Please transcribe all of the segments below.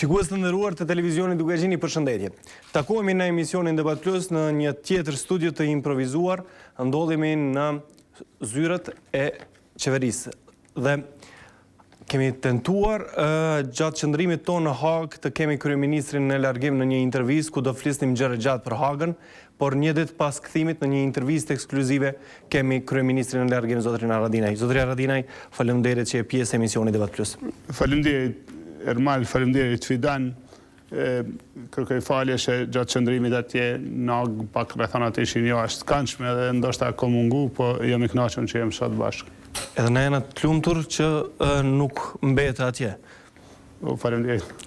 Shikues të nderuar të televizionit Dukagjini, përshëndetje. Takohemi në emisionin Debat Plus në një tjetër studio të improvizuar, ndodhemi në zyrët e qeverisë. Dhe kemi tentuar gjatë qëndrimit tonë në Hagë të kemi kryeministrin në largim në një intervistë ku do flisnim gjëra gjatë për Hagën, por një ditë pas kthimit në një intervistë ekskluzive kemi kryeministrin në largim zotrin Haradinaj. Zotri Haradinaj, faleminderit që je pjesë e emisionit Debat Plus. Faleminderit Ermal, faleminderit Fidan. Kërkoj falje që gjatë qëndrimit atje në pak rrethonat ishin jashtë këndshme dhe ndoshta ko mungu, po jam i kënaqur që jem sot bashkë. Edhe na jena të lumtur që nuk mbetë atje. Faleminderit.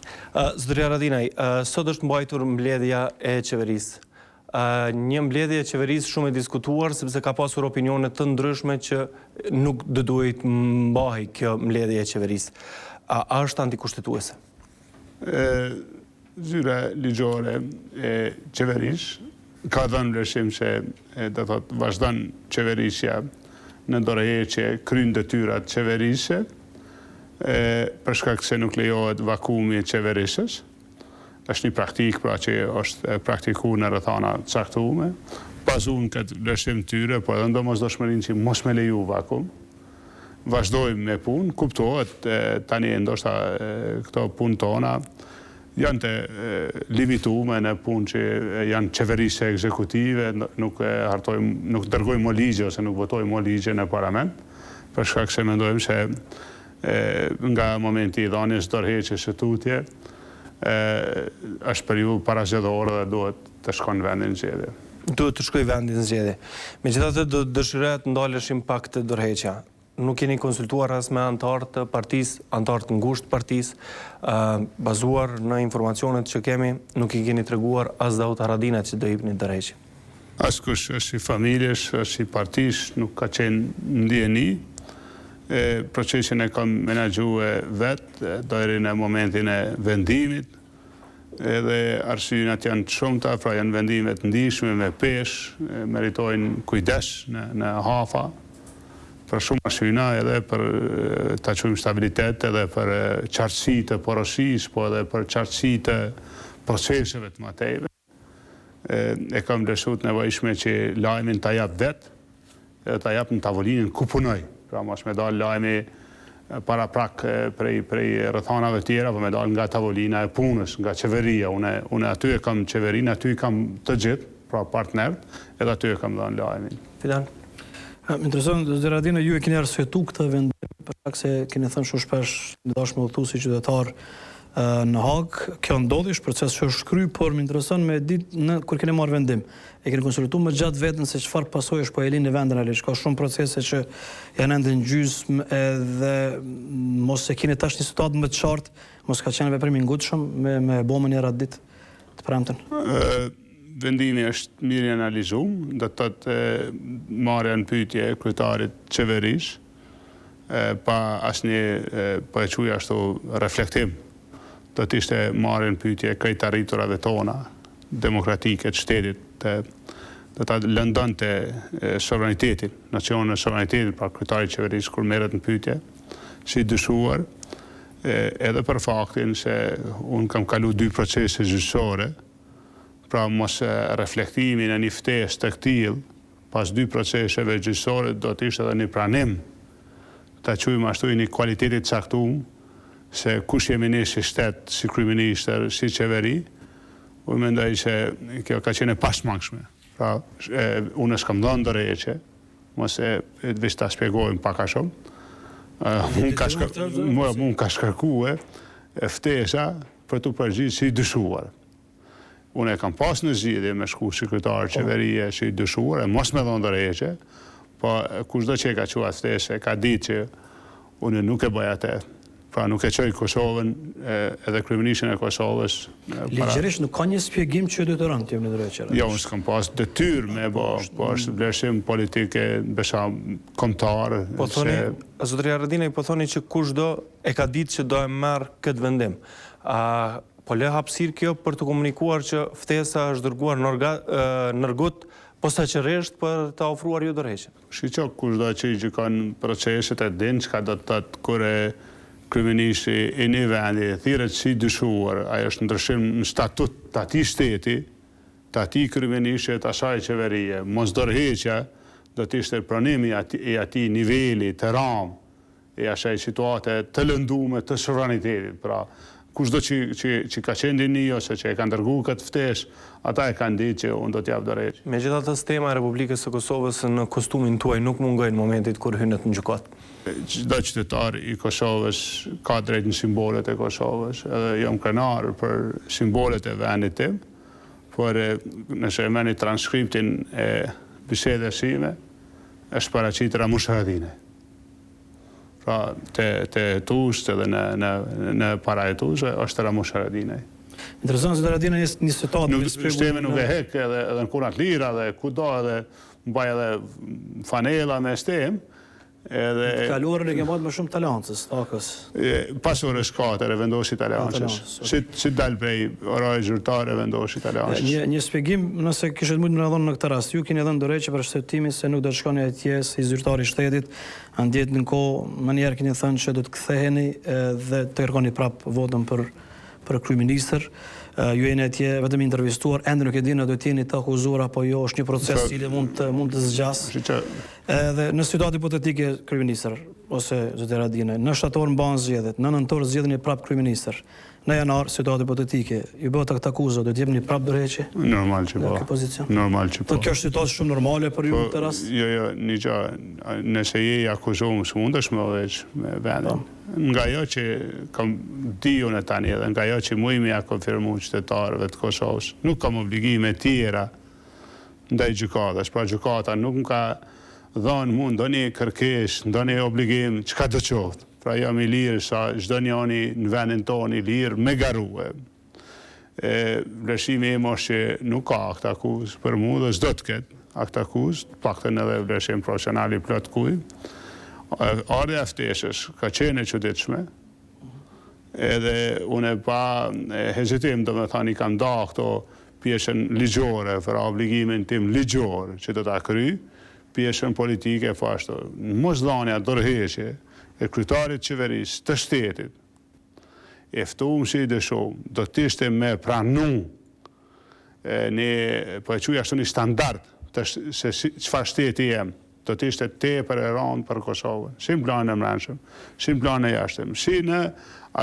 Zotri Haradinaj, sot është mbajtur mbledhja e qeverisë. Një mbledhje e qeverisë shumë e diskutuar, sepse ka pasur opinione të ndryshme që nuk duhet mbahej kjo mbledhje e qeverisë. A është antikushtetuese? Zyra ligjore e qeverisë ka dhënë vlerësim se do thotë vazhdon qeverisja në dorëheqje kryen detyrat qeverisë për shkak se nuk lejohet vakumi i qeverisës. Është një praktikë pra që është praktikuar në rrethana të caktuara, bazuar këtë vlerësim tyre, po edhe domosdoshmërinë që mos me leju vakum. Vazhdojmë me punë, kuptohet tani ndoshta këto punë tona janë të limitume në punë që janë qeverisë ekzekutive, nuk dërgojmë mo ligje ose nuk votojmë mo ligje në parlament, për shkak se mendojmë se nga momenti i dhënies dorëheqjes së tutje është periudhë parazgjedhore dhe duhet të shkojnë vendin zgjedhje. Duhet të shkojë vendin zgjedhje. Megjithatë do dëshiroja të ndaleshim pak të dorëheqja. Nuk keni konsultuar as me antarë të partisë, antarë të ngushtë partisë, bazuar në informacionet që kemi, nuk I keni treguar as Daut Haradinajt që do hipni dorëheqje. Askush është I familjes, është I partisë, nuk ka qenë ndjeni. Procesin e kam menaxhuar vetë, deri në momentin e vendimit, edhe arsyet janë të shumta, pra janë vendime të ndihshme me peshë, meritojnë kujdes në hafa, për shumë arsyna edhe për ta quajmë stabilitet, edhe për qartësi të porosisë, po edhe për qartësi të proceseve të mëtejve. E kam vlerësuar të nevojshme që lajmin ta jap vetë, edhe ta jap në tavolinën ku punoj. Pra mos me dal lajmi para prak prej rrethanave tjera, po me dal nga tavolina e punës, nga qeveria. Unë aty e kam qeverinë, aty kam të gjithë, pra partnerët, edhe aty e kam dhënë lajmin. Fidan? Më intereson, Zotri Haradinaj, ju e keni arsyetu këtë vendim, për shkak se keni thënë shumë shpesh në dashme udhëtu si qytetar në Hagë, kjo ndodhi, është proces që është shkry, por më intereson me ditë kur keni marrë vendim. E keni konsultuar më gjatë vetën se çfarë pasojësh po e lini në vendin e ka shumë procese që janë ende në gjysmë edhe mos e keni tash një situatë më të qartë, mos ka qenë veprim I ngutshëm me bomën e radit të premten. Vendimi është mirë analizuar, do të thotë marrja në pyetje e kryetarit qeverisë, pa asnjë po e quaj ashtu reflektim. Do të ishte marrja në pyetje e krejt arriturave tona demokratike të shtetit, do ta lëndonte sovranitetin, nacionin e sovranitetit, pra kryetari I qeverisë kur merret në pyetje, si dyshuar, edhe për faktin se unë kam kalu 2 procese gjyqësore, pra mos reflektimi në një ftesë të këtill, pas 2 proceseve gjyqësore do të ishte edhe një pranim, ta quajmë ashtu një kualiteti të caktuar, se kush jemi ne si shtet, si kryeministër, si qeveri, unë mendoj se kjo ka qenë e pashmangshme. Pra, unë s'kam dhënë dorëheqje, mos e veç ta shpjegojmë pak a shumë. Unë ka shkarkuar ftesa për të përgjigjur si dyshuar. Unë e kam pas në zgjidhje me shku sekretar qeverie si dyshuar, e mos me dhënë dorëheqje, po kushdo që e ka quajtur ftesë, ka ditë që unë nuk e bëj atë. Pra nuk e qoj Kosovën edhe kryeministrin e Kosovës. Ligjërisht nuk ka një shpjegim që do të rënë të jemi në dorëheqje. Jo, unë s'kam pas detyrë me bë, po është vlerësim politike besha kombëtar. Po thoni, Zotri Haradinaj, po thoni që kushdo e ka ditë që do e marr këtë vendim. Po le hapësirë kjo për të komunikuar që ftesa është dërguar nërgut posaçërisht për të ofruar ju dorëheqje. Shqiqo kushdo që I gjykon proceset e din çka do të thotë kur kryeministri i një vendi thirret si dyshuar, ajo është ndryshim në statut të atij shteti, të atij kryeministri të asaj qeverie, mos dorëheqja do të ishte pranimi i atij niveli të ramë e asaj situate të lëndume të sovranitetit. Pra, kushdo që ka qenë dini ose që e ka ndërgu këtë ftesë, ata e kanë ditë që unë do t'jap dorëheqje. Megjithatë, sistema e Republikës së Kosovës në kostumin tuaj nuk mungojnë në momentit kur hynet në gjykat. Çdo qytetar i Kosovës ka drejt në simbolet e Kosovës, edhe jam krenar për simbolet e vendit tim, por nëse e merrni transkriptin e bisedës sime, është paraqit Ramush Haradinaj. Pra, te tusht edhe në para e tusht, është Ramush Haradinaj. Interesant se Haradinaj një situatë... Sistemi nuk e hek edhe në kunat lira dhe kudo edhe mbaj edhe fanela me stem, Të kaluarën e ke marrë me shumë talancës, takës. Pasur është katër e vendosi talancës. Si dalë prej oraj zyrtare e vendosi talancës. Një shpjegim, nëse kishët mujtë më në dhonë në këtë rast, ju keni dhënë dorëheqje për shtetimin se nuk do të shkoni atje si zyrtari i shtetit, andjet në kohë më njerë keni thënë që do të ktheheni dhe të kërkoni prapë votën për kryeministër. Ju jeni atje vetëm intervistuar, ende nuk e dinë do të jeni të akuzuar apo jo, është një proces i cili mund të zgjasë. Edhe në situatë hipotetike kryeministër ose zotëri Haradinaj, në shtator mbahen zgjedhjet, në nëntor zgjedheni prapë kryeministër. Në janar, situatë hipotetike, ju bëhet këtë akuzë, do të jepni prapë dorëheqje? Normal që po. Normal që po. Kjo është situatë shumë normale për ju në këtë rast? Jo, një gjë, nëse je i akuzuar, s'mundesh më veç me vendin. Nga jo që kam diju në tani edhe nga jo që mujmi a konfirmu qytetarëve të Kosovës, nuk kam obligime tjera ndaj gjykatës, pra gjykata nuk më ka dhënë mund ndonjë kërkesë, ndonjë obligim, çka do qoftë. Pra jam i lirë sa çdo njëri në vendin tonë i lirë me garue. Vlerësimi im është që nuk ka akt akuzë për mua dhe s'do të ketë akt akuzë, paktën edhe vlerësim profesional i plot kuj. Ardha e ftesës ka qenë e çuditshme, edhe unë pa hezitim domethënë i kam ndarë këto pjesën ligjore për obligimin tim ligjor që do ta kryj, pjesën politike po ashtu. Mosdhënia dorëheqje e kryetarit qeverisë të shtetit, e ftuar si dëshom, do të ishte me pranu po e quaj ashtu një standard se çfarë shteti jem. Do të ishte tepër e rëndë për Kosovën, si në planin e brendshëm, si në planin e jashtëm, si në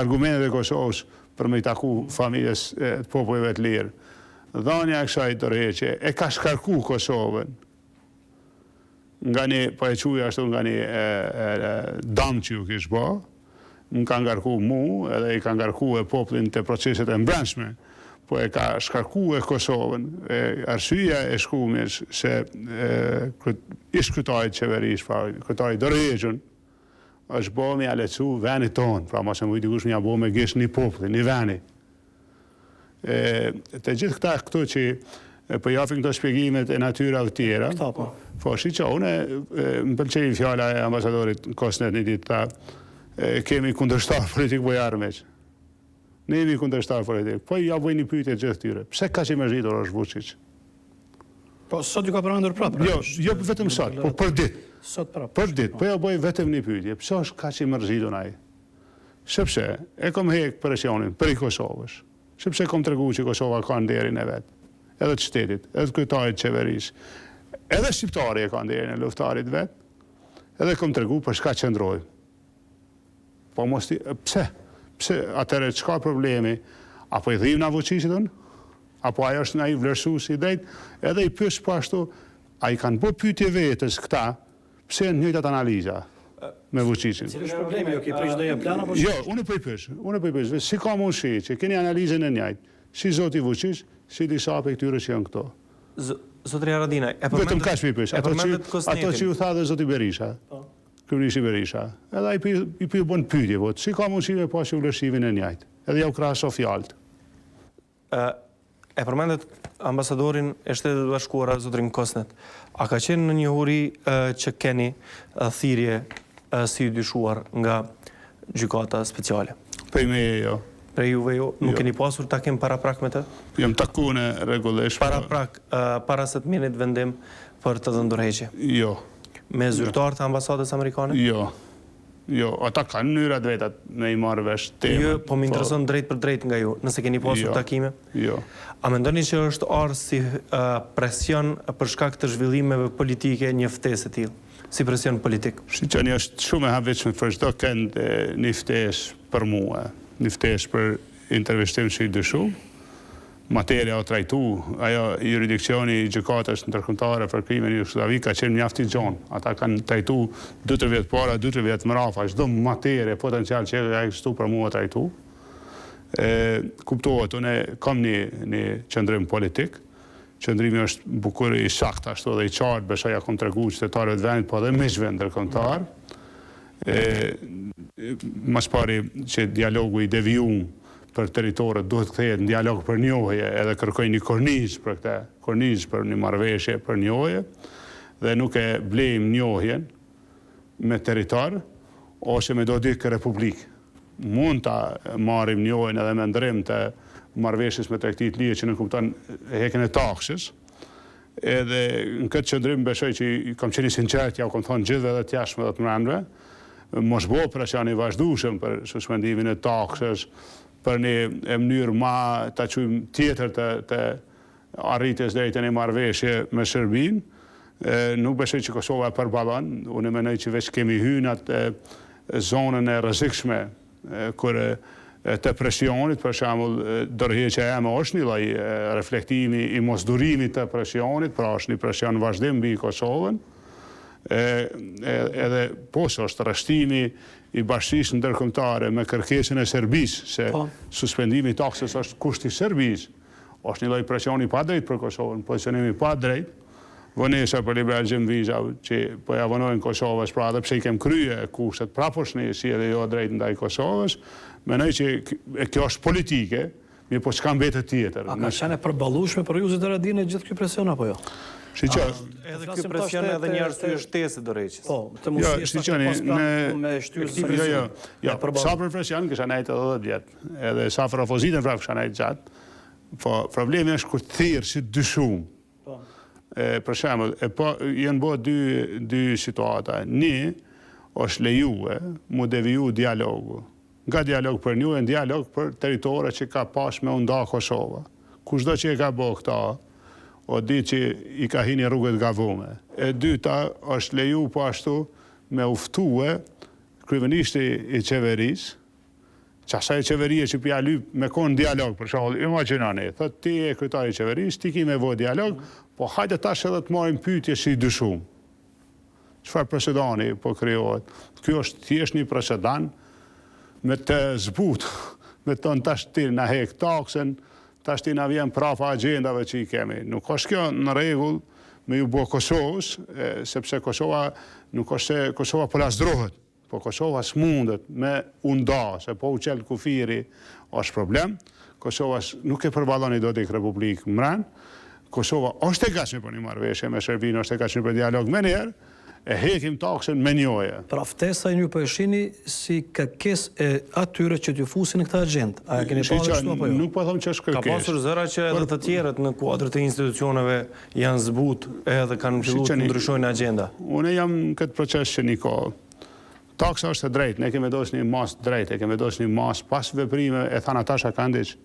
argumentet e Kosovës për me i taku familjes të popujve të lirë. Dhënia e kësaj dorëheqje e ka shkarku Kosovën nga një, po e quaj ashtu nga një dam që ju kish bë, më ka ngarku mu, edhe i ka ngarku e popullin të proceset e brendshme, po e ka shkarku e Kosovën. Arsyeja e shkumjes se ish kryetarit qeverisë, pra kryetari dorëheqën, është bo me ja lecu venit tonë, pra mos e mujt dikush me ja bo me gish një popull, një veni. Të gjithë këto që po japin këto shpjegimet e natyrave të tjera. Po shi që unë më pëlqej fjala e ambasadorit Kosnet një ditë ta kemi kundërshtar politik po jarmeq. Ne jemi kundërshtar politik. Po ja bëj një pyetje gjithë tyre. Pse kaq i mërzitur është Vučić? Po sot ju ka përmendur prapë. Jo vetëm sot, po për ditë. Sot prapë. Për ditë, po ja bëj vetëm një pyetje. Pse është kaq i mërzitur ai? Sepse e kam hek presionin për Kosovës. Sepse kam treguar që Kosova ka nderin e vet, edhe të shtetit, edhe të kryetarit të qeverisë. Edhe shqiptari e ka nderin e luftarit vet, edhe kam treguar për çka qëndroj. Po mos pse? Pse atëre çka problemi? Apo i dhim na Vučićit unë? Apo ajo është ai vlerësues i drejt? Edhe i pyes po ashtu, ai kanë bërë pyetje vetes këta, pse në njëjtat analiza me Vučićin. Cili është problemi? Jo, ke prish ndonjë plan apo? Jo, unë po i pyes. Si ka mundësi që keni analizën e njëjtë? Si zoti Vučić, si disa prej këtyre që janë këto. Zotëri Haradinaj, vetëm kaq më pyes. Ato që ju tha dhe zoti Berisha. Kryeministri Berisha. Edhe ai i bën pyetje, po si ka mundësi me pasur vlerësimin e njëjtë? Edhe ja u krahaso fjalët. E përmendet ambasadorin e Shtetit të Bashkuara, zotrin Kosnet. A ka qenë në njohuri që keni thirrje si dyshuar nga gjykata speciale? Prej meje jo. Prej juve jo? Nuk keni pasur takim paraprak me të? Jam takuar në rregullisht. Paraprak, para se të merrni vendim për të dhënë dorëheqje? Jo. Me zyrtar të ambasadës amerikane? Jo. Jo, ata kanë mënyra drejtat me I marrë vesh temën. Jo, po më intereson drejt për drejt nga ju, nëse keni pasur takime. Jo. A mendoni që është arë si presion për shkak të zhvillimeve politike një ftesë e tillë, si presion politik? Shqyqeni është shumë e havitshme për çdo kënd një ftesë për mua, një ftesë për intervistim që I dëshu. Materia o trajtu, ajo jurisdikcioni I gjykatës ndërkombëtare për krimin e Jugoslavi ka qenë mjaft I gjon. Ata kanë trajtu 2-3 vjet para, 2-3 vjet mrafa, çdo materie potencial që ka ekzistuar për mua trajtu. Kuptohet, unë kam një qëndrim politik. Qëndrimi është bukur I saktë ashtu dhe I qartë, besoj ja kom tregu qytetarëve të vendit, po edhe miqve ndërkombëtar. Mas pari që dialogu I devijum për territorët duhet kthehet në dialog për njohje, edhe kërkoj një kornizë për këtë, kornizë për një marrëveshje për njohje, dhe nuk e blejmë njohjen me territor ose me do dikë republikë. Mund ta marrim njohjen edhe me ndrim të marrëveshjes me tregtit lirë që në kupton hekën e taksës. Edhe në këtë qëndrim besoj që kam qenë I sinqert, ja u kam thonë gjithëve dhe të jashtme dhe të mbrëmje, mos bo presion I vazhdueshëm për suspendimin e taksës, për një mënyrë ma ta quajmë tjetër të arritjes drejt një marrëveshje me Shërbinë. Nuk besoj që Kosova përballon, unë mendoj që veç kemi hyrë atë zonën e rrezikshme kur të presionit, për shembull, dorëheqja eme është një lloj reflektimi I mosdurimit të presionit, pra është një presion vazhdim mbi Kosovën. Edhe poshtë është rreshtimi I bashkisë ndërkombëtare me kërkesën e Serbisë, se suspendimi I taksës është kushti I Serbisë, është një lloj presioni pa drejt për Kosovën, pozicionimi pa drejt, vonesa për liberalizim vizave që po ja vonojnë Kosovës, pra edhe pse I kem krye kushtet praposhtësi edhe jo drejt ndaj Kosovës, mendoj që kjo është politike, mirë po çka mbetet tjetër. A ka qenë e përballueshme për ju zotëra Haradinaj gjithë ky presion apo jo? Edhe ky presion edhe një arsye shtesë dorëheqjes. Po, të mos me shtyrë. Jo, sa për presion kisha nejtë edhe 10 vjet, edhe sa për opozitën prapë kisha nejtë gjatë. Po problemi është kur thirr si dyshum. Për shembull, janë bërë dy situata. Një është lejue mu deviju dialogu. Nga dialog për një e dialog për territore që ka pas me unda Kosova. Kushdo që e ka bërë këta, o di që I ka hini rrugët gavume. E dyta është leju po ashtu me uftue kryeministri I qeverisë, që asaj qeverie që pja lyp me konë dialog, për shembull, imagjinoni, thot ti e kryetari I qeverisë, ti ki me vo dialog, po hajde tash edhe të marrim pyetje si dyshum. Çfarë precedani po krijohet? Ky është thjesht një precedent me të zbut, me të në tash ti na hek taksën, tash ti na vjen prapa agjendave që I kemi. Nuk është kjo në rregull me ju bo Kosovës, sepse Kosova nuk është se Kosova po lasdrohet, po Kosova s'mundet me unda, se po u qel kufiri është problem. Kosova nuk e përballoni dot republikë mran. Kosova është e gatshme për një marrëveshje me Shërbinë, është e gatshme për dialog me njerë, e hekim taksën me njohje. Pra ftesa ju po e shihni si kërkesë e atyre që t'ju fusin në këtë agjendë. A keni parë kështu apo jo? Nuk po them që është kërkesë. Ka pasur zëra që edhe të tjerët në kuadrët e institucioneve janë zbut edhe kanë filluar të ndryshojnë agjenda. Unë jam këtë proces që një kohë. Taksa është e drejtë, ne kemi vendosur një mas drejtë, kemi vendosur një mas pas veprime e tha Natasha Kandić.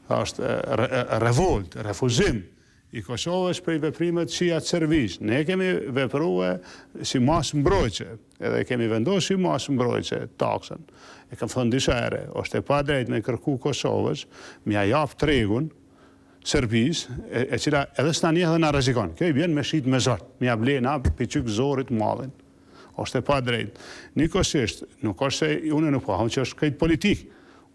Është revolt, refuzim I Kosovës për I veprimet si atë servis. Ne kemi vepruar si mas mbrojtëse, edhe kemi vendosur si mas mbrojtëse taksën. E kam thënë disa herë, është e pa drejtë me kërku Kosovës, m'ja jap tregun Serbisë, e cila edhe s'na njeh dhe na rrezikon. Kjo I vjen me shit me zot, m'ja blen hap piçyk zorit mallin. Është e pa drejtë. Nikosisht, nuk është se unë nuk po them që është këtë politik.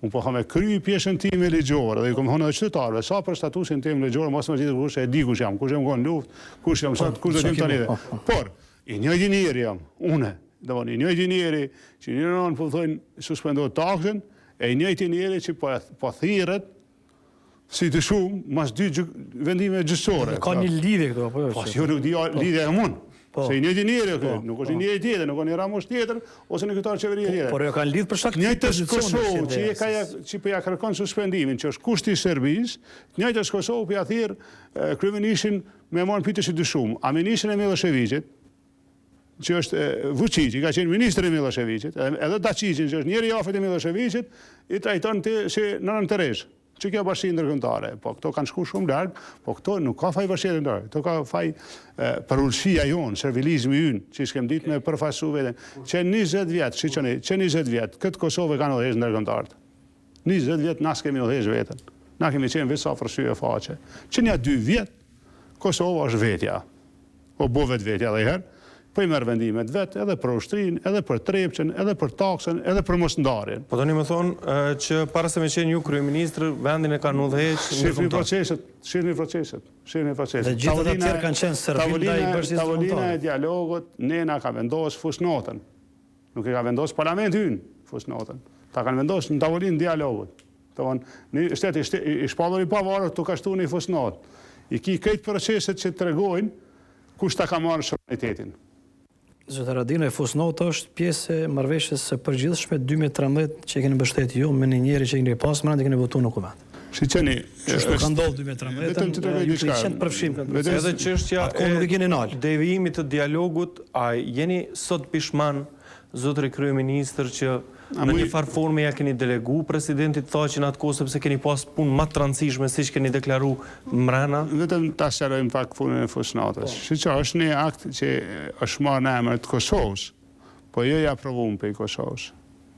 Unë po me kry pjesën time ligjore, dhe I kom thonë edhe qytetarëve, sa për statusin tim ligjore, mos më gjithë kush e di kush jam konë luftë, kush jam sot, kush do t'jem tani. Por, I njëjti njeri jam, une, I njëjti njeri që një nënë po thojnë suspendohet taksën, e I njëjti njeri që po thirret si të shumë, mas 2 vendime gjyqësore. Ka një lidhje këto, apo jo? Po, jo nuk di lidhja e mund. Se I njëjti njeri, nuk është I njëjti tjetër, nuk është një Ramush tjetër, ose një kryetar qeverie tjetër. Por jo kanë lidh për shkak të njëjtës Kosovë që po ja kërkon suspendimin, që është kushti I Serbisë, njëjtës Kosovë po ja thirr kryeministrin me marrë pyetje si dyshum. A ministrin e Miloševićit, që është Vučić, ka qenë ministri i Miloševićit, edhe Dačićin, që është njëri i afërt i Miloševićit, i trajton si nënën Terezë. Që kjo bashkësi ndërkombëtare, po këto kanë shku shumë larg, po këto nuk ka faj bashkësi ndërkombëtare, këto ka faj përulësia jonë, servilizmi ynë, që s'kem ditë me përfaqësu veten. Që 20 vjet, shiqoni, që 20 vjet, këtë Kosovë kanë udhëheqë ndërkombëtarët. 20 vjet na s'kemi udhëheqë veten. Na kemi qenë vetë sa fërshy e faqe. Që një 2 vjet, Kosova është vetja. O bo vetja edhe herë, po i merr vendimet vetë, edhe për ushtrinë, edhe për trepçën, edhe për taksën, edhe për mosndarjen. Po tani më thonë që para se me qenë ju kryeministër, vendin e kanë udhëheqë Shihni proceset. Dhe gjithë ata tjerë kanë qenë servil ndaj bashkisë Tavolina e dialogut, nena ka vendosur fusnotën. Nuk e ka vendosur parlamenti ynë fusnotën. Ta kanë vendosur në tavolinë dialogut. Domthonë, shteti i shpallur i pavarur tu ka shtuar në fusnotë. I ki këtë proceset që tregojnë kush ta ka marrë suverenitetin. Zot Haradinaj, fusnota është pjesë e marrëveshjes së përgjithshme 2013 që keni mbështetur ju me një njeri që keni pas më keni votuar në dokument. Shiqeni, Çfarë ka ndodhur 2013? Ju keni përfshim këtë. Edhe çështja e devijimit të dialogut, a jeni sot pishman, zotëri kryeministër, që në një farë forme ja keni delegu presidentit Thaçin atë kohë sepse keni pas punë më të rëndësishme siç keni deklaru mbrana? Vetëm ta sqarojmë pak punën e fusnotës. Shiqo, është një akt që është marrë në emër të Kosovës, po jo i aprovuar për Kosovës.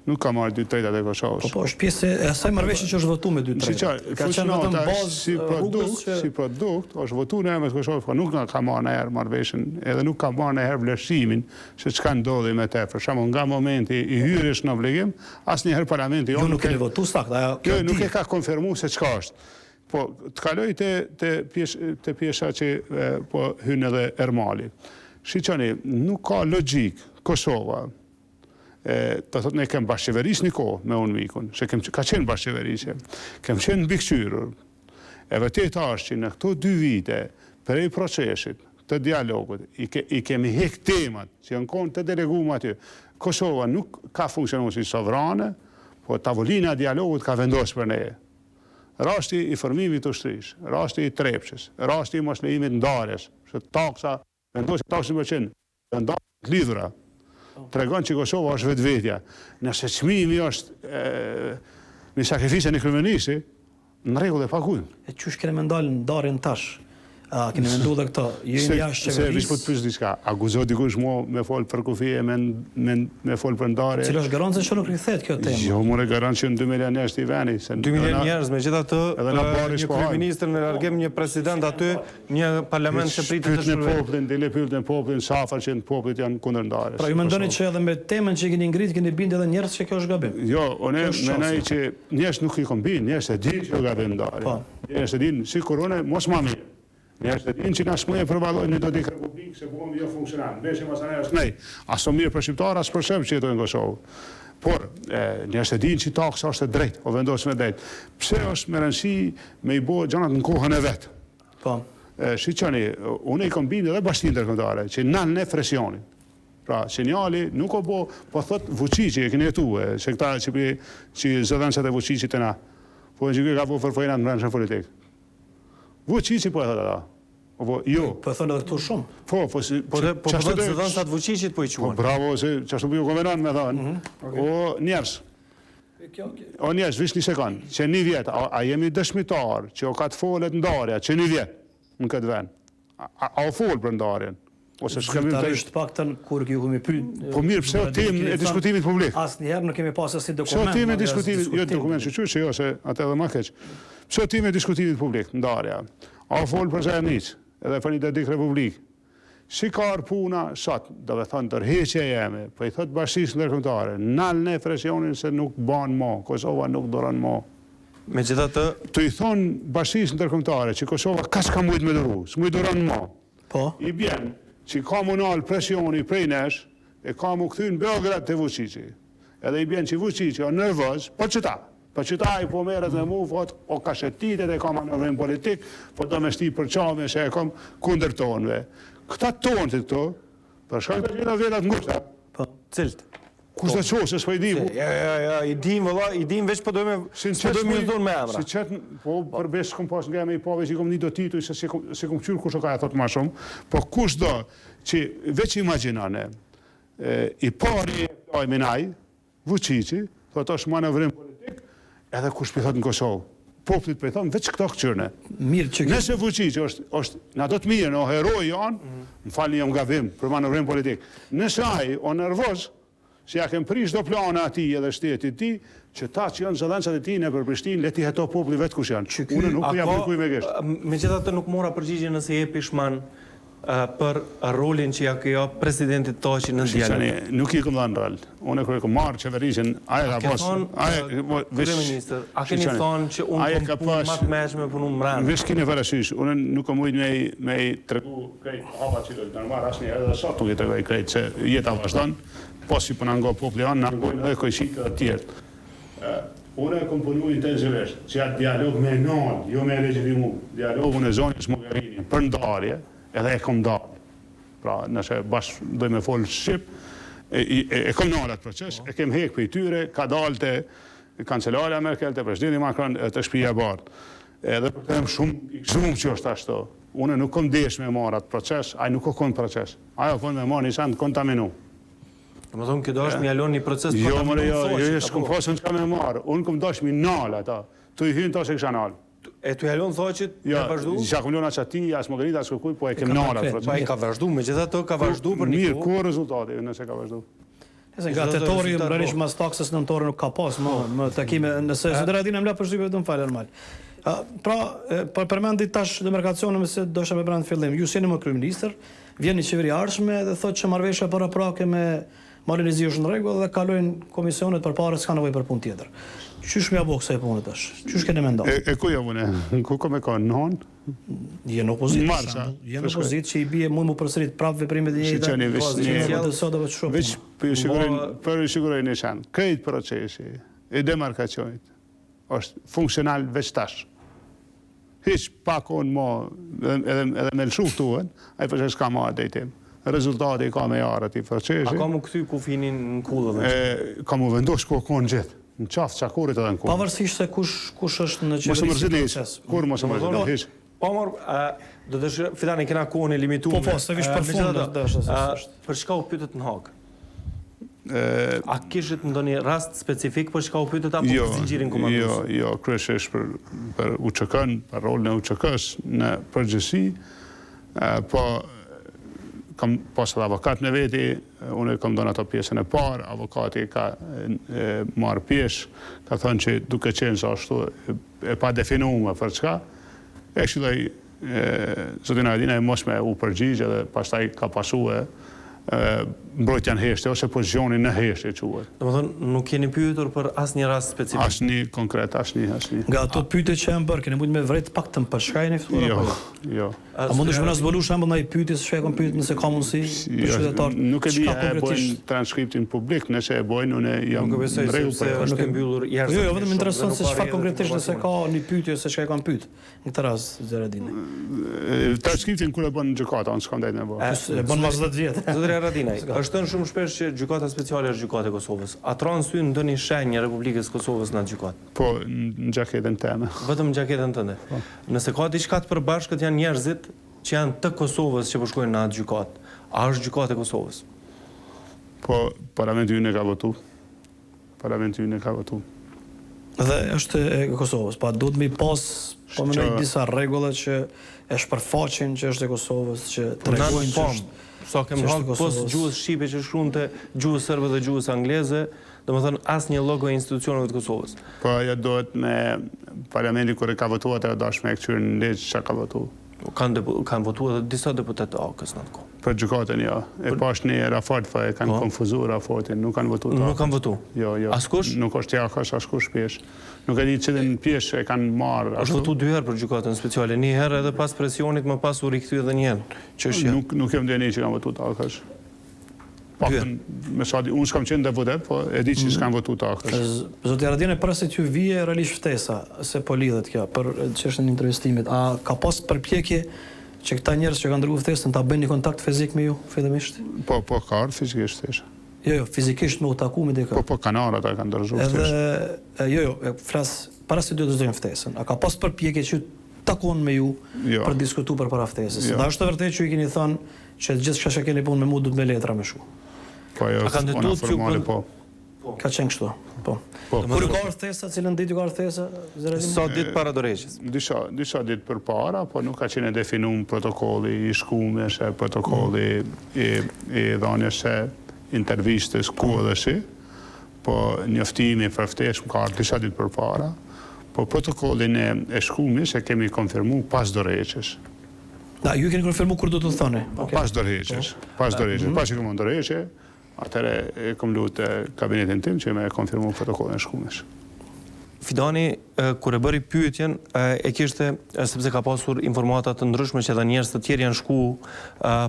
Nuk ka marrë 2/3 e Kosovës. Po, është pjesë e asaj marrëveshje që është votuar me 2/3. Ka qenë vetëm bazë si produkt, është votuar në emër të Kosovës, po nuk ka marrë ndonjëherë marrëveshjen, edhe nuk ka marrë ndonjëherë vlerësimin se çka ndodhi me të. Për shembull, nga momenti i hyrjes në obligim, asnjëherë parlamenti jo nuk keni votuar saktë, kjo nuk e ka konfirmuar se çka është. Po të kaloj te pjesa që po hyn edhe Ermali. Shiqoni, nuk ka logjik Kosova. Të thotë ne kem bashkëqeverisë një kohë me unë mikun, se ka qenë bashkëqeverisje, kem qenë mbikëqyrur. E vërtet është që në këto 2 vite prej procesit të dialogut i kemi hek temat që janë konë të deleguar aty. Kosova nuk ka funksionuar si sovrane, po tavolina e dialogut ka vendosur për ne. Rasti i formimit të ushtrisë, rasti i trepçës, rasti i moslejimit ndarjes, se taksa vendosur taksën për qenë, ndarjes lidhura. Tregon që Kosova është vetvetja. Nëse çmimi është në sakrificën e kryeministit, në rregull e paguajmë. E çush keni mendal ndarjen tash? A keni menduar dhe këto? Jeni jashtë qeverisë. Se po të pyes diçka, akuzo dikush mua me fol për kufije, me fol për ndarje. Cila është garancia që nuk rikthehet kjo temë? Jo, more garancia në 2 milion njerëz të veni, se 2 milion njerëz, megjithatë një kryeministër në largim, një president aty, një parlament që pritet të shpërvejë. Pyetën popullin, safar që në popullit janë kundër ndarjes. Pra ju mendoni që edhe me temën që keni ngrit, keni bindë edhe njerëz që kjo është gabim? Jo, unë mendoj që njerëz nuk i kombin, njerëz e dinë që gabim ndarje. Njerëz e dinë si kurone mos më mirë. Njerëz e dinë që na shmojë përballojnë në dot republikë se ku jo funksionon. Besë masanë është nej. As so mirë për shqiptar, as për shqip që jetojnë në Kosovë. Por njerëz e dinë që taksa është e drejtë, o vendosur me drejt. Pse është më rëndësi me i bë gjanat në kohën e vet? Po. Shiqoni, unë i kombin edhe bashkinë ndërkombëtare që nën ne presionin. Pra, sinjali nuk o bo, po thot Vučići e keni jetuar, se këta që zëdhënësat e Vučićit e na. Po që ka po përfojnat në brendshëm politik. Vučići po e thot ata. Po jo. Po e thonë edhe këtu shumë. Po zëdhënësat Vučićit po i quajnë. Po bravo, se çashtu po ju konvenon me thënë. O njerëz. O njerëz, vish një sekond, që një vjet, a jemi dëshmitar që o ka të folet ndarja, që një vjet në këtë vend. A o fol për ndarjen? Ose zyrtarisht paktën kur ju kemi pyet. Po mirë, pse o temë e diskutimit publik? Asnjëherë nuk kemi pasur si dokument. Pse o temë e diskutimit, jo dokument që jo se atë edhe më keq. Pse o temë e diskutimit publik, ndarja? A o fol për Zajanic, edhe për një dedik republik. Si ka puna sot, do të thonë tërheqja jeme, po i thot bashkisë ndërkombëtare, nalne presionin se nuk ban më, Kosova nuk doron më. Megjithatë, të i thon bashkisë ndërkombëtare që Kosova kaç ka mujt me duru, s'mujt doron më. Po. I bjen që komunal presioni prej nesh, e ka mu këthy në Beograd të Vučići. Edhe i bjen që Vučići o nervoz, po qëta. Po qëta i po meret me mu, o ka shetitet e ka manovrin politik, po do me shti për qame se e kom kunder tonëve. Këta tonë të këto, për shkak të gjitha velat ngushta. Po, cilt? Kushta qo, se s'po i dimu. Ja, i dim, vëlla, i dim veç po dojme ju thonë me emra. Si qëtë, po përbes s'kom pas nga me i pove që i kom një do tituj, se kom qyrë kush o ka e thotë ma shumë, po kush do që veç imaginane, I pari e minaj, Vučići, thot është manovrim politik, edhe kush pëthot në Kosovë. Poplit pëthot veç këto këqyrne. Nëse Vučići është na do të mirë, o heroi janë, më falni jam gabim për manovrim politik. Nëse ai o nervoz, se ja kem prish do plana ati edhe shtetit ti, që ta që janë zëdhençat e ti në për Prishtinë, leti heto popli vetë kush janë. Unë nuk ja përkuj me gështë. Megjithatë nuk mora përgjigje nëse je pishman për rolin që ja kjo presidentit Taçi në dialog. Nuk i këm dhënë rol. Unë e kërë këm marrë qeverishin, aje ka pas... Kryeministër, a keni thonë që unë kom punë matë meshme për unë mranë? Vish kini vërësysh, unë nuk kom ujtë me i tregu krejt hapa që do të nërmarë asë një edhe sot nuk i tregoj krejt që jeta vazhdanë, posi për në ngo popli anë, në ngojnë edhe kojshikë dhe tjertë. Unë e kom punu intensivisht, që atë dialog me nalë, jo me legitimu, dialogun e zonës Mogherini për ndarje, edhe e kom dalë. Pra, nëse bashkë dojë me folë Shqip, e kom nalë atë proces, e kem hekë për i tyre, ka dalë të kancelarja Merkel, të presidenti Macron, të shpija bardë. Edhe për të shumë që është ashto. Unë nuk kom desh me marë atë proces, aj nuk o konë proces. Ajo konë me marë një sandë kontaminu. Më thonë, këdo është mi alon një proces jo, s'kom posën që ka me marë. Unë kom dosh mi nalë ata. Tu i hynë ta se kësha nalë. E tu i alon thoqit, ka vazhdu? Ja, kom lona që ati, as Mogherini, as kërkuj, po e kem nalë atë proces. Pa i ka vazhdu, me gjitha të ka vazhdu për një mirë, ku rezultati nëse ka vazhdu? Nga tetori, mbrenisht mas taksës nëntore nuk ka pas, më takime, nëse Haradinaj më la përshtypje të më falë normal. Pra, përmendit tash demarkacionëm se do shë me brandë fillim. Ju jeni më kryeministër, vjen një qeveri ardhshme dhe thot që marrëveshja para prake me marrën e zi është në rregull dhe kalojnë komisionet përpara s'ka nevojë për punë tjetër. Qysh më apo kësaj pune tash? Qysh keni menduar? E ku jam unë? Ku kam e kanë non? Je në opozitë. Je në opozitë që i bie më përsërit prapë veprimet e njëjta. Veç për sigurojnë e shanë. Këtë procesi e demarkacionit është funksional veç tash. Hiç pa konë mo, edhe me lëshu këtuën, a i proces ka ma dhejtim. Rezultati ka me jarë ati procesi. A ka mu këthy kufinin në kullëve? Ka mu vendosh ku konë gjithë. Në qaftë qakurit edhe në kullë. Pavarësisht se kush është në qeverisë proces. Kur mos e mërzit një hiç? Po morë, do të fitani kena kohën e limituar. Po, se vish për fundë. Për çka u pyetët në Hagë? A kishit ndonjë rast specifik për çka u pyetët apo për zinxhirin komandues? Jo, kryesisht për UÇK-n, për rolin e UÇK-s në përgjithësi, po kam pas edhe avokat në veti, unë kam dhënë ato pjesën e parë, avokati ka marrë pjesë, ka thënë që duke qenë se ashtu e pa definuar për çka, e këshilloj zotin Haradinaj mos me u përgjigj dhe pastaj ka pasue mbrojtja në heshtje ose pozicioni në heshtje quhet. Domethënë nuk keni pyetur për asnjë rast specifik. Asnjë konkret, asnjë. Nga ato pyetje që janë bërë, keni mund me vret paktën për çka jeni ftuar? Jo. A mundesh më na zbulu shembull ndaj pyetjes që e kam pyetur nëse ka mundësi për qytetar? Nuk e di, e bojnë transkriptin publik, nëse e bojnë unë jam në rregull se është mbyllur jashtë. Jo, vetëm intereson se çfarë konkretisht nëse ka një pyetje se çka e kanë pyet. Në këtë rast Haradinaj. Transkriptin kur e bën gjykata, unë s'kam drejt me bë. E bën mas 10 vjet. Haradinaj, është thënë shumë shpesh që gjykata speciale është gjykata e Kosovës. A tron sy ndonjë shenjë Republikës Kosovës në atë gjykatë? Po, në gjaketën teme. Vetëm në gjaketën tënde. Nëse ka diçka të përbashkët janë njerëzit që janë të Kosovës që po shkojnë në atë gjykatë. A është gjykata e Kosovës? Po, parlamenti ynë e ka votu. Parlamenti ynë e ka votu. Dhe është e Kosovës, pa duhet me pas po më disa rregulla që e shpërfaqin që është e Kosovës, që tregojnë që është sa kem hangë pos gjuhës shqipe që shkruante gjuhës serbe dhe gjuhës angleze, domethënë asnjë llogo e institucioneve të Kosovës. Po ajo dohet me parlamenti kur e ka votuar atë dashme e kthyer në ligj çka ka votuar. Kanë votuar edhe disa deputetë AKs në atë kohë. Për gjykatën jo. E pash një raport fa e kanë konfuzuar raportin, nuk kanë votuar. Nuk kanë votuar. Jo. Askush? Nuk është AKs, askush pjesë. Nuk e di cilën pjesë e kanë marrë. Është votuar 2 herë për gjykatën speciale, një herë edhe pas presionit, më pas u rikthye edhe një herë. Çështja. Nuk jam ndjenjë që kanë votuar AKs. Me sa unë s'kam qenë deputet, po e di që s'kam votuar AKs. Zoti Haradinaj, para se t'ju vije realisht ftesa, se po lidhet kjo për çështën e intervistimit, a ka pas përpjekje që këta njerëz që kanë dërguar ftesën ta bëjnë një kontakt fizik me ju fillimisht? Po ka ardhur fizikisht thjesht. Jo, fizikisht me u taku me dikë. Po kanale ata kanë dërguar ftesën. Jo, flas para se të dëgjojmë ftesën. A ka pas përpjekje që takon me ju për diskutuar përpara ftesës? Da është vërtet që i keni thënë që gjithçka që keni punë me mua duhet me letra më shumë? Po ajo ona formale po. Ka qenë kështu. Po. Kur ka ardhur thesa, cilën ditë ka ardhur thesa? Sa ditë para dorëheqjes? Disa ditë përpara, po nuk ka qenë definuar protokolli i shkumes, protokolli i dhënies së intervistës ku edhe si, po njoftimi për ftesë ka ardhur disa ditë përpara, po protokollin e shkumes e kemi konfirmuar pas dorëheqjes. Da, ju keni konfirmuar kur do të thoni? Pas dorëheqjes. Pas që kemi dorëheqje, atëre e kom lutë kabinetin tim që me konfirmu protokollin e shkumes. Fidani, kur e bëri pyetjen, e kishte, sepse ka pasur informata të ndryshme që edhe njerëz të tjerë janë shku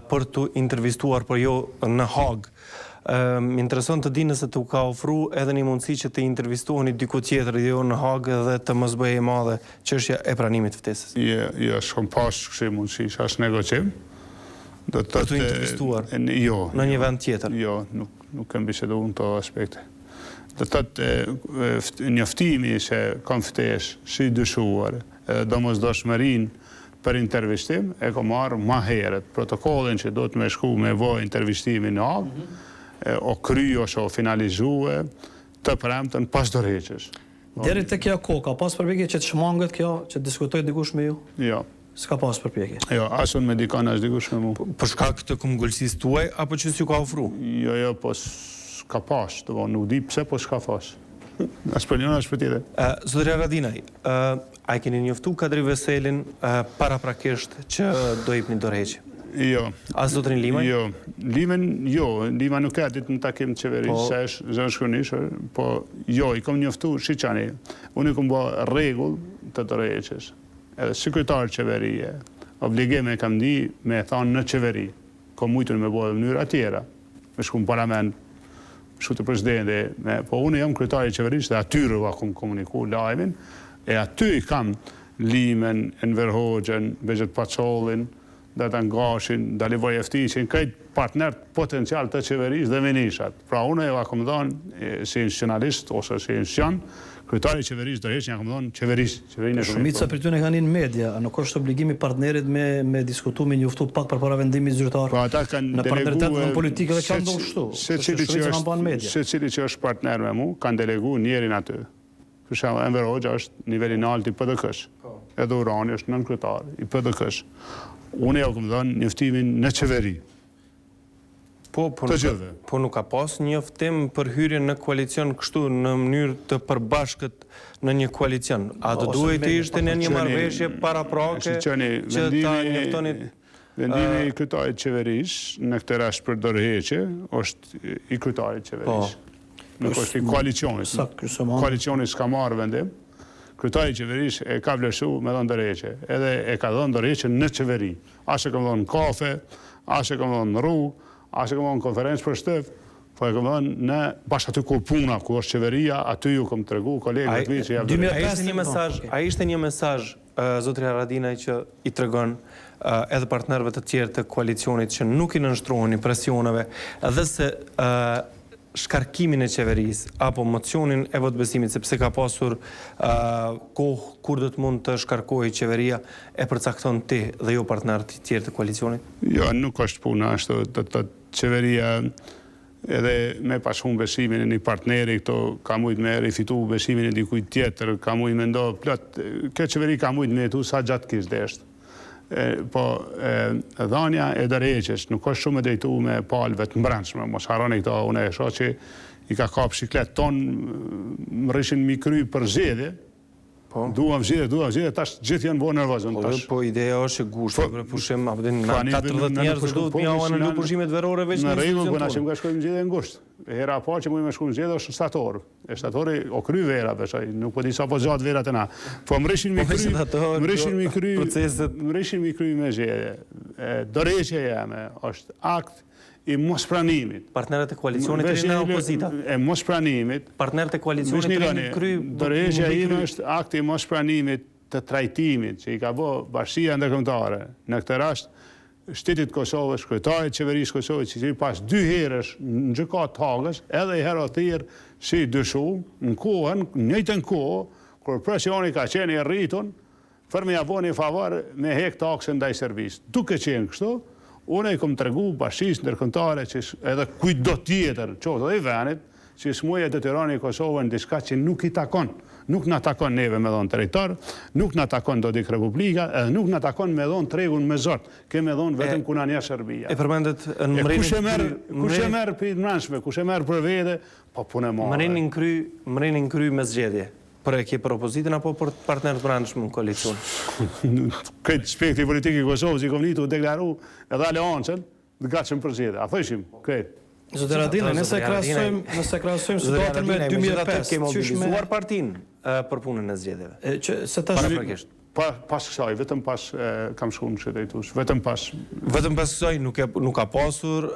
për të intervistuar për jo në Hagë. Më intereson të di nëse t'u ka ofru edhe një mundësi që të intervistuani diku tjetër jo në Hagë dhe të mos bëhej e madhe çështja e pranimit të ftesës. Jo, s'kam pas kështu mundësi, as negocim. Për të intervistuar në një vend tjetër? Jo, nuk kem biseduar në to aspekte. Do të thotë njoftimi se kam ftesë si dyshuar, domosdoshmërinë për intervistim e kam marrë më herët. Protokollin që do të më shku me vë intervistimin në Hagë, o kry ose o finalizue të premtën pas dorëheqjes. Deri te kjo kohë ka pas përpjekje që të shmanget kjo, që diskutoj dikush me ju? Jo. S'ka pas përpjekje? Jo, as unë me dikon as dikush me mu. Për shkak të këmbgulësisë tuaj apo që s'ju ka ofru? Jo, po s'ka pas, nuk di pse, po s'ka pas. As për njëna, as për tjetër. Zotëria Haradinaj, a keni njoftu Kadri Veselin paraprakisht që do jepni dorëheqje? Jo. As zotërin Limaj? Jo. Lima nuk ka ditë në takim të qeverisë, se është zënshkënishë, po jo, i kom njoftu shiqani. Unë i kom bë rregull të dorëheqjes. Edhe sekretar qeverie, obligime kam di me thonë në qeveri. Kom mujtën me bë në mënyra tjera. Me shku në parlament, shku të presidenti, po unë jam kryetari i qeverisë dhe atyre kom komuniku lajmin, e aty i kam Limen, Enver Hoxhën, Bezhet Paçollin, dhe të ngashin, Dalivoj Eftiqin, këtë partnert potencial të qeverisë dhe ministrat. Pra unë e kom dhënë si institucionalist ose si institucion, kryetari i qeverisë dorëheqjen ja kom dhënë qeverisë. Shumica për ty në kanë në media, a nuk është obligimi partnerit me diskutu, me njoftu pak përpara vendimit zyrtar? Po ata kanë në partneritetin politik edhe kanë ndonjë kështu. Secili që është partner me mu, kanë deleguar njerin aty. Për shembull, Enver Hoxha është niveli i lartë i PDK-s. Edhe Urani është nënkryetar i PDK-s. Unë ja kom dhënë njoftimin në qeveri. Po nuk ka pas njoftim për hyrjen në koalicion kështu në mënyrë të përbashkët në një koalicion. A do duhet të ishte në një marrëveshje paraprake që ta njoftonit? Vendimi i kryetarit qeverisë në këtë rast për dorëheqje është i kryetarit qeverisë. Nuk është i koalicionit. Koalicioni s'ka marrë vendim. Kryetari i qeverisë e ka vlerësuar me dhënë dorëheqje, edhe e ka dhënë dorëheqje në qeveri. As e kam dhënë në kafe, as e kam dhënë në rrugë, as e kam dhënë në konferencë për shtëp, po e kam dhënë në bashkë aty ku puna, ku është qeveria, aty ju kam tregu kolegët mi që javë. A ishte një mesazh zotëria Haradinaj që i tregon edhe partnerëve të tjerë të koalicionit që nuk i nënshtroheni presioneve, edhe se shkarkimin e qeverisë apo mocionin e votbesimit, sepse ka pasur kohë kur do të mund të shkarkojë qeveria, e përcakton ti dhe jo partnerët të tjerë të koalicionit? Jo, nuk është puna ashtu. Qeveria edhe me pas humbë besimin e një partneri, këto ka mujt me rifitu besimin e dikujt tjetër, ka mujt me ndo plot. Kjo qeveri ka mujt me jetu sa gjatë kishë deshtë. Po dhanja e dorëheqjes nuk është shumë e drejtu me palëve të mbrëmshme. Mos harroni këto, unë e shoh që i ka kap siklet ton, më rrishin mi kry për zgjedhje. Duam zgjedhje, tash gjithë janë bërë nervozën. Po ideja është që gushtë për pushim, apo dhe në 40 njerëz duhet një anë në pushimet verore veç në institucion. Në rregull, po na shim ka shkojmë zgjedhje ngushtë. Hera pa që mujmë shkojmë zgjedhje është shtator. E shtatori o kry vera, besoj, nuk po di sa po zgjat verat e na. Po më rrishin mi kry me zgjedhje. Dorëheqja jeme është akt i mospranimit. Partnerët e koalicionit rinë në opozita. E mospranimit. Partnerët e koalicionit rinë kry... Dorëheqja ime është akti i mospranimit të trajtimit që i ka bë Bashkia Ndërkombëtare. Në këtë rast, Shtetit Kosovës, kryetarit qeverisë Kosovës, që pas 2 herësh në gjykatë të Hagës, edhe i herë tjerë si dyshuar, në kohën, njëjtën kohë, kur presioni ka qenë i rritun, për me ja bëni favor me hek taksën ndaj servisë. Duke qenë kështu, Unë i kom të regu bashkisë ndërkombëtare që edhe kujdo tjetër, qoftë edhe i venit, që smuj e detyroni Kosovën diçka që nuk i takon. Nuk na takon neve me dhon territor, nuk na takon Dodik Republika, edhe nuk na takon me dhon tregun me zot. Kemi dhon vetëm kuna nja Serbia. E përmendet në Kush e merr për mbrëmshme, kush e merr për vete, po punë marrë. Mrenin kry me zgjedhje. Për e ke për opozitën apo për partnerët brendshëm në koalicion? Këtë spekti politik i Kosovës i komunitu deklaru edhe aleancën, të gatshëm për zgjedhje. A thëshim, këtë. Zotë Haradinaj, nëse krahasojmë situatën me 2005, ke mobilizuar partinë për punën e zgjedhjeve. Pas kësaj, vetëm pas kam shku në qytetues, vetëm pas kësaj nuk ka pasur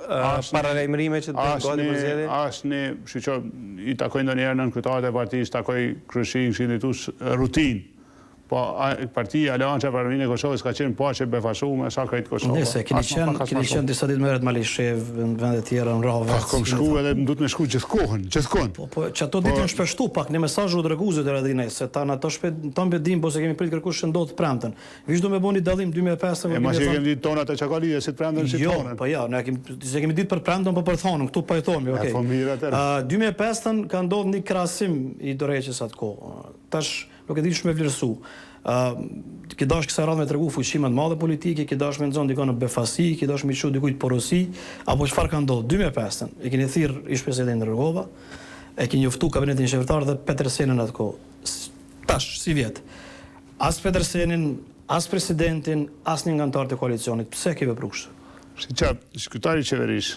paralajmërime që të bëjnë gati për zgjedhje? Asnjë, që i takoj ndonjëherë nën kryetarët e partisë, takoj kryeshin qytetues rutinë. Po partia Aleanca për Arminë e Kosovës ka qenë paqe befashume sa krejt Kosovë. Nëse keni qenë disa ditë më herët Malishev në vende tjera në Rave. Kom shku edhe më duhet me shku gjithkohën. Po që ato ditë në shpeshtu pak në mesazh u dërguar Zotë Haradinaj se ta në ato tonë bedim po se kemi prit kërkush që ndodh premten. Vish do me bëni dallim 2005. E mos e kemi ditë tonat e çakalidhe si premten si tonën. Po ja, ne kemi ditë për premten po për thonën, këtu po e thomi, okay. 2005 ka ndodhur një krahasim i dorëheqjes atë kohë. Tash nuk e di shumë e vlerësu. Ki dash kësa radhë me të regu fuqimet madhe politike, ki dash me nëzon dikon në befasi, ki dash me qu dikujt porosi, apo çfarë ka ndodhur 2005, e keni thirr ish presidentin Rogova, e keni njoftu kabinetin qevetar dhe Petersenin atë kohë. Tash, si vjet. As Petersenin, as presidentin, as një nga anëtarët e koalicionit. Pse ke vepruar kështu? Sekretari i qeverisë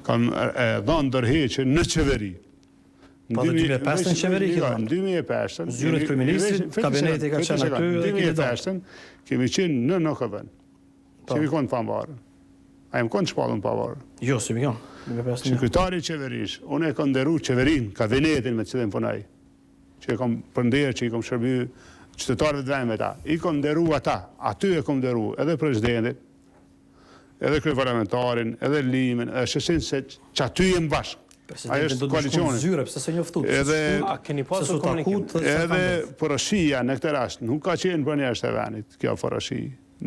kam dhënë ndërheqje në qeveri. Pa dhe 2005 në qeveri ki dhënë? Në 2005, zyrët kryeministit, kabineti ka qenë aty dhe keni dhënë. Kemi qenë në NKV-n. Kemi konë pavarë. A jem konë shpallën pavarë? Jo, si mi konë. Sekretari i qeverisë, unë e kam nderu qeverin, kabinetin me cilën punoj. Që e kam përnderë, që i kam shërby qytetarëve të vendit me ta. I kam nderu ata, aty e kam nderu edhe presidentit, edhe kryeparlamentarin, edhe limin, edhe shesin se që aty jem bashkë. Presidentin do të shkon zyre, pse se njoftut. Keni pasur komunikim. Edhe porosia në këtë rast nuk ka qenë për njerëzit e vendit, kjo porosi.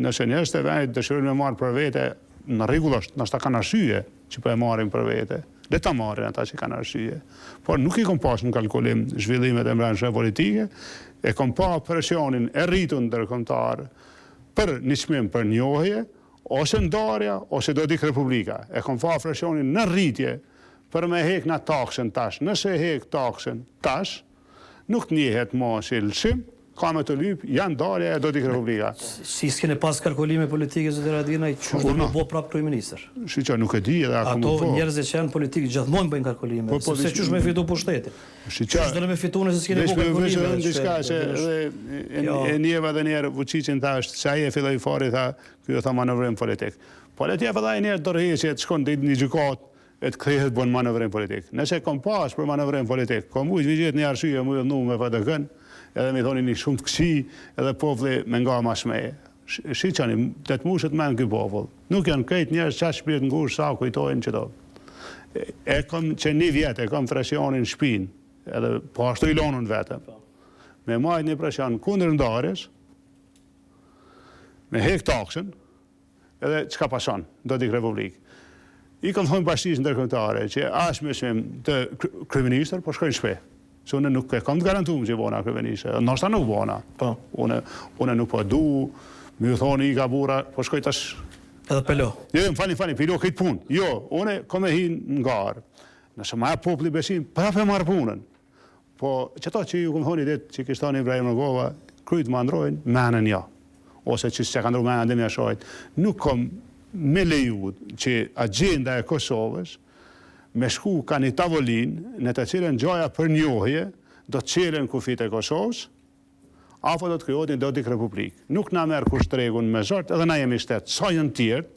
Nëse njerëzit e vendit dëshirojnë me marrë për vete, në rregull është, ndoshta kanë arsye që po e marrin për vete. Le ta marrin ata që kanë arsye. Por nuk i kam pasur në kalkulim zhvillimet e brendshme politike, e kam pa presionin e rritur ndërkombëtar për një çmim për njohje, ose ndarja, ose Dodik Republika. E kam pa presionin në rritje për me hek na takshën tash. Nëse hek takshën tash, nuk njihet ma si lëshim, ka me të lyp, janë darja e Dodik Republika. Si s'kene pas kalkulime politike, Zotë Haradinaj, që do me bo prap kryeministër? Shqyqa, nuk e di edhe ako më po. Ato njerëzit që janë politikë gjithmonë bëjnë kalkulime, se qysh me fitu pushtetin. Qysh do me fitu nëse s'kene bo kalkulime. Diçka që e njeva dhe njerë Vučićin thasht, që aje filloj fari, tha, kjo tha manovrim politik. Politia filloj njerë dorëheqje të shkon dit një gjykat, e të krehet bën manovrim politik. Nëse kom pas për manovrim politik, kom ujtë vizjet një arsye, mu nu me FDK-n, edhe mi thoni një shumë të kësi, edhe populli me nga ma shmeje. Shqyqani, të të mushët me në këj popull. Nuk janë krejt njerës qash shpirt në gush, sa kujtojnë që do. E kom që një vjetë, e kom presionin shpin, edhe po ashtu i lonën vetëm. Me majt një presion kundër ndarjes, me hek takshën, edhe qka pason, Dodik Republikë. I kam thonë bashkisë ndërkombëtare që as me shmim të kryeministër, po shkojnë shpe. Se unë nuk e kam të garantuar që bona kryeministër. Ndoshta nuk bona. Po. Unë nuk po du, më thoni i gabura, po shkoj tash. Edhe pelo. Jo, më falni, pilo këtë punë. Jo, unë kam e hin në garë. Nëse ma e populli besim, prapë marr punën. Po çeto që ju kam thoni ditë që kishton Ibrahim Rogova, kryt më ndrojnë, menën ja. Ose që s'ka ndru menën dhe më shojt. Nuk kam me leju që agenda e Kosovës me shku ka një tavolin në të cilën gjoja për njohje do të qelen kufit e Kosovës apo do të krijohet një Dodik Republik. Nuk na merë kush tregun me zort, edhe na jemi shtet. Sa janë tjerë,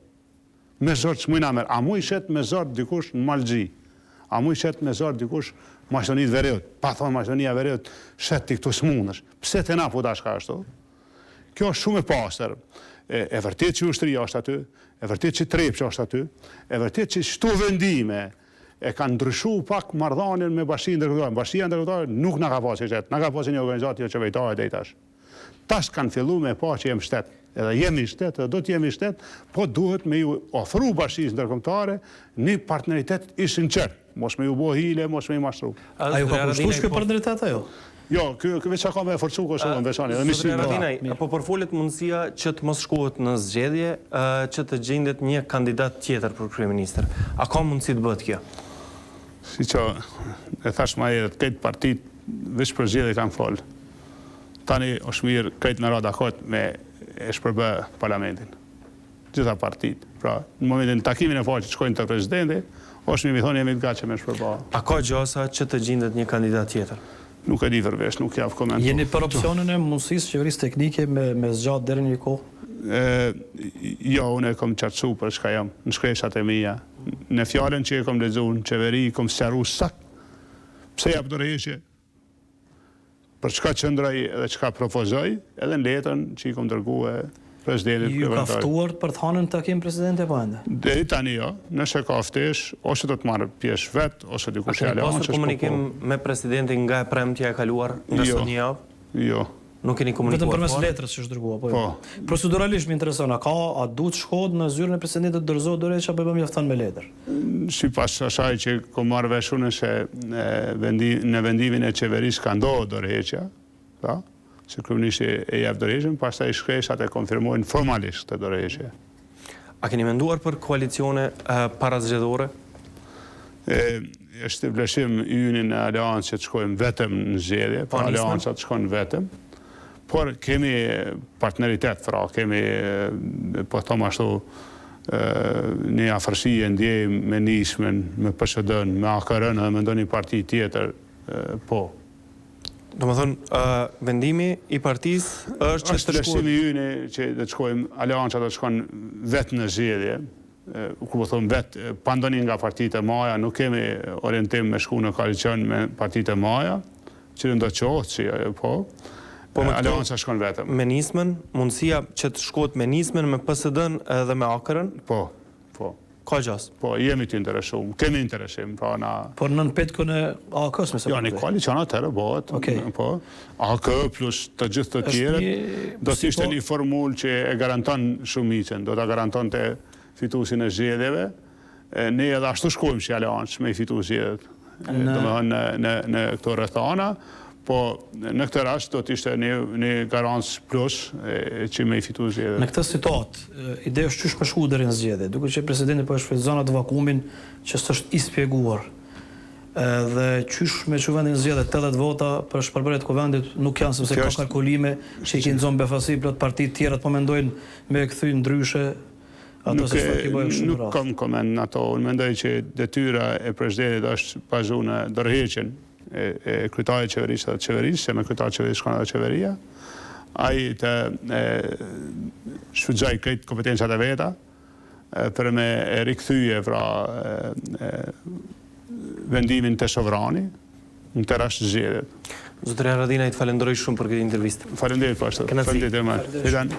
me zort s'muj na merë. A muj shet me zort dikush në Malgji? A muj shet me zort dikush Maqedonit Veriut? Pa thonë Maqedonia Veriut, shet t'i këtu s'munësh. Pse të na po dashka ashtu? Kjo është shumë e pastër. E vërtet që ushtria është aty, e vërtet që Trepçi është aty, e vërtet që shto vendime e kanë ndryshu pak marrëdhënien me bashkinë ndërkombëtare. Bashkia ndërkombëtare nuk na ka pasur qytet, na ka pasur një organizatë qeveritar deri tash. Tash kanë filluar me pa që jem shtet. edhe jemi shtet, edhe do të jemi shtet, po duhet me ju ofru bashkisë ndërkombëtare një partneritet i sinqert, mos me ju bo hile, mos me ju mashtru. A ju ka kushtuar kjo partneritet ajo? Jo, kjo veç ka me forcu Kosovën veçani. Zotëri Haradinaj, po përfolet mundësia që të mos shkohet në zgjedhje, që të gjendet një kandidat tjetër për kryeministër. A ka mundësi të bëhet kjo? Si që e thash ma herët, këtë partit veç për zgjedhje kanë folë. Tani është mirë këtë në rada kot me e shpërbë parlamentin. Gjitha partit. Pra, në momentin takimin e parë që shkojnë të presidenti, është mi thonë jemi të gatë që me shpërba. A ka gjasa që të gjendet një kandidat tjetër? Nuk e di përvesh, nuk javë komentu. Jeni për opcionin e mundësisë qeverisë teknike me zgjatë deri një kohë? Jo, unë e kom qartësu për shka jam, në shkreshat e mija. Në fjallën që e kom lezu në qeveri, kom sqaru sak, pse jap dorëheqje, për çka qëndraj edhe çka propozoj, edhe në letën që i kom dërgue presidentit. Ju ka ftuar për të hanën takim presidenti apo ende? Deri tani jo, nëse ka ftesë, ose do të marrë pjesë vet, ose dikush e pasur komunikim me presidentin nga e premtja e kaluar nga sot një javë? Jo. Nuk keni komunikuar? Vetëm përmes letrës që është dërguar, po. Proceduralisht më intereson, a duhet shkohet në zyrën e presidentit dorëzohet dorëheqja apo më mjafton me letër? Sipas asaj që kom marrë vesh unë se në vendimin e qeverisë ka ndodhur dorëheqja, pa? Se kryeministri e jep dorëheqjen, pastaj shkreshat e konfirmojnë formalisht të dorëheqje. A keni menduar për koalicione parazgjedhore? Është vlefshim yni në aleancë që të shkojmë vetëm në zgjedhje, pa aleancat shkojnë vetëm. Por kemi partneritet, fra, kemi, po thom ashtu, një afërsi e ndjejmë me nismen, me PSD-n, me AKR-n dhe me ndonjë parti tjetër, po. Do më thënë, vendimi i partisë është që të vlefshimi yni që të shkojmë, aleancat të shkojnë vetë në zgjedhje, ku po thonë vetë, pa ndonjë nga partitë e maja, nuk kemi orientim me shku në koalicion me partitë e maja, që do të qohë që po, aleanca shkon vetëm. Me nismen, mundësia që të shkot me nismen, me PSD-n dhe me AKR-n? Po. Ka gjas? Po, jemi të interesum, kemi interesim. Por në petkën e AK-s, me se jo, një koalicion atërë bëhet. AK plus të gjithë të tjere, do të ishte një formul që e garanton shumicën, do të garanton të fitusin e zgjedhjeve. Ne edhe ashtu shkojmë që aleancë me i fitu zgjedhjet. Do me hënë në këto rrethana, po në këtë rast do të ishte një garancë plus që me i fitu zgjedhjet. Në këtë situatë, ide është qysh me shku deri në zgjedhje, duke që presidenti po e shfrytëzon atë vakumin që s'është i spjeguar. Dhe qysh me që vendin zgjedhje 80 vota për shpërbërjet kuvendit nuk janë, sepse ka kalkulime që i kinë zonë befasi, plot partitë tjerat po mendojnë me kthy ndryshe. Nuk kam koment në ato. Unë mendoj që detyra e presidentit është bazu në dorëheqjen e kryetarit qeverisë dhe qeverisë, se me kryetarit qeverisë shkon edhe qeveria. Ai të shfrytëzoj këtë kompetencat e veta për me rikthyje pra vendimin të sovrani në të rast zgjedhjet. Zotëri Haradinaj, të falenderoj shumë për këtë intervistë. Falenderit, pashtë.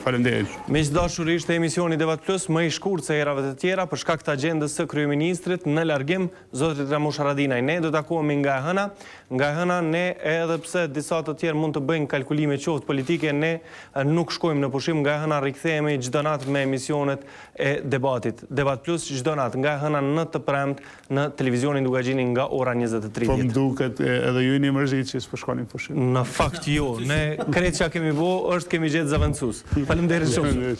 Falenderit. Miq dashur, ishte emisioni Debat Plus më i shkurt se herave të tjera për shkak të agjendës së kryeministrit në largim, zotëri Ramush Haradinaj. Ne do takohemi nga e hëna. Nga e hëna ne, edhe pse disa të tjerë mund të bëjnë kalkulime qoftë politike, ne nuk shkojmë në pushim. Nga e hëna rikthehemi çdo natë me emisionet e debatit. Debat Plus çdo natë nga e hëna në të premtë në televizionin Dukagjini nga ora 20:30. Po më duket edhe ju një mërzit që s'po shkoni. Në fakt jo, ne kretë që kemi bo, është kemi gjetë zavendësus. Faleminderit shumë.